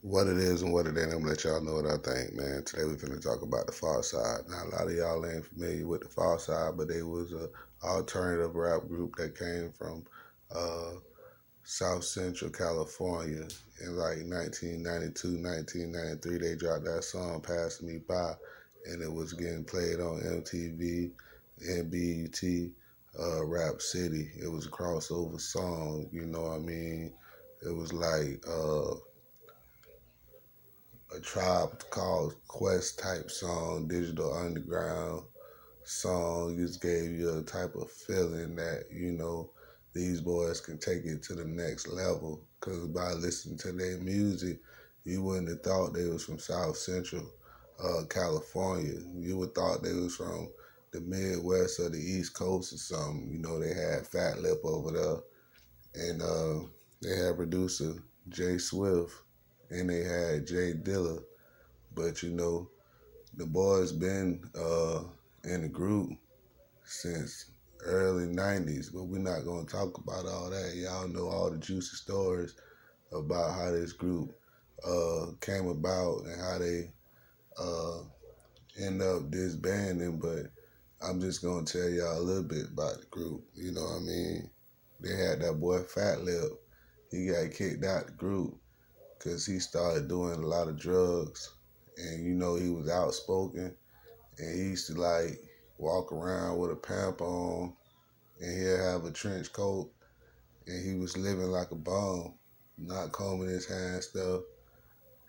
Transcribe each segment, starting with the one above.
What it is and what it ain't, I'm gonna let y'all know what I think, man. Today we finna talk about the pharcyde. Now, a lot of y'all ain't familiar with the pharcyde, but they was a alternative rap group that came from uh, South Central California in like 1992, 1993. They dropped that song "Passing Me By," and it was getting played on MTV and BET, Rap City. It was a crossover song, you know what I mean? It was like a Tribe Called Quest type song, digital underground song. Just gave you a type of feeling that, these boys can take it to the next level. Cause by listening to their music, you wouldn't have thought they was from South Central California. You would thought they was from the Midwest or the East Coast or something. You know, they had Fat Lip over there, and they had producer Jay Swift, and they had Jay Dilla. But the boys been in the group since early 90s, but we're not going to talk about all that. Y'all know all the juicy stories about how this group came about and how they uh, end up disbanding, but I'm just going to tell y'all a little bit about the group. You know what I mean? They had that boy Fat Lip. He got kicked out the group because he started doing a lot of drugs, and he was outspoken, and he used to like walk around with a pamp on, and he'll have a trench coat, and he was living like a bum, not combing his hair and stuff,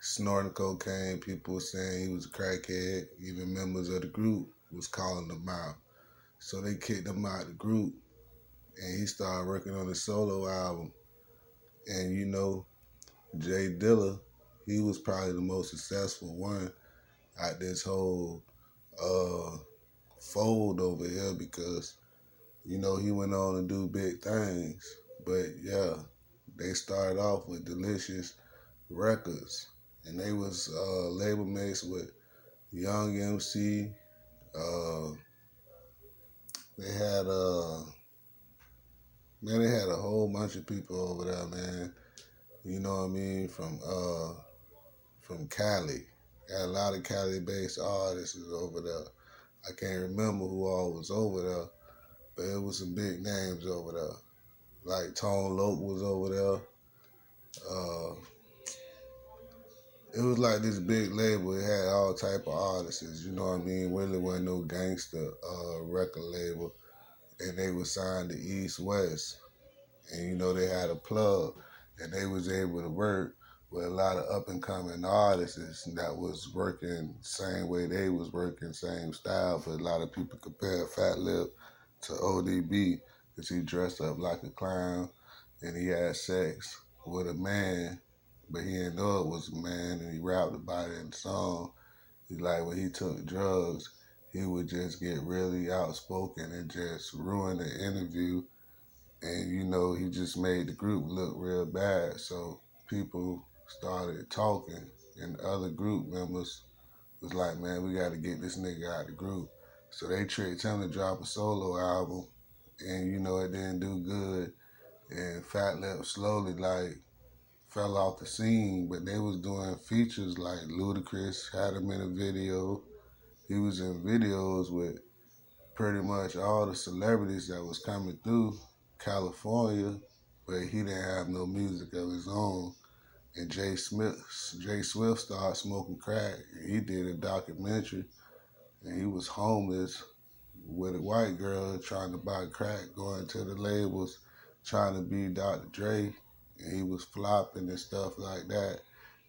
snorting cocaine. People were saying he was a crackhead. Even members of the group was calling him out. So they kicked him out of the group, and he started working on a solo album. And Jay Dilla, he was probably the most successful one out this whole uh, fold over here because he went on to do big things. But yeah, they started off with Delicious Records, and they was label mates with Young MC. Uh, they had man, they had a whole bunch of people over there, man. You know what I mean? From Cali. Got a lot of Cali-based artists over there. I can't remember who all was over there, but it was some big names over there. Like Tone Loc was over there. Uh, it was like this big label. It had all type of artists. You know what I mean? Really wasn't no gangster record label, and they were signed to East West, and they had a plug, and they was able to work with a lot of up and coming artists that was working same way they was working, same style. But a lot of people compare Fat Lip to ODB because he dressed up like a clown and he had sex with a man, but he didn't know it was a man, and he rapped about it in the song. He like when he took drugs, he would just get really outspoken and just ruin the interview, and he just made the group look real bad. So people started talking, and other group members was like, man, we got to get this nigga out of the group. So they tricked him to drop a solo album, and it didn't do good. And Fat Lip slowly like fell off the scene, but they was doing features like Ludacris had him in a video. He was in videos with pretty much all the celebrities that was coming through California, but he didn't have no music of his own. And Jay Swift started smoking crack. And he did a documentary, and he was homeless with a white girl trying to buy crack, going to the labels, trying to be Dr. Dre, and he was flopping and stuff like that.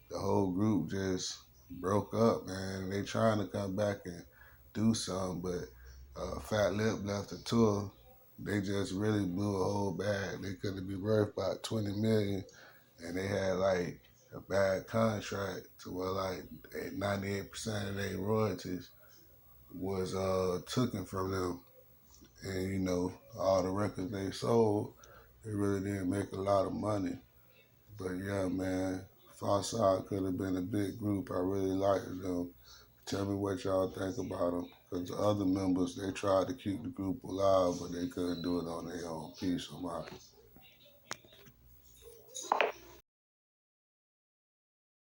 The whole group just broke up, man. They trying to come back and do something, but Fat Lip left the tour. They just really blew a whole bag. They could have been worth about 20 million, and they had like a bad contract to where like 98% of their royalties was taken from them. And all the records they sold, they really didn't make a lot of money. But yeah, man, pharcyde could have been a big group. I really liked them. Tell me what y'all think about them. Because the other members, they tried to keep the group alive, but they couldn't do it on their own. Peace of mind.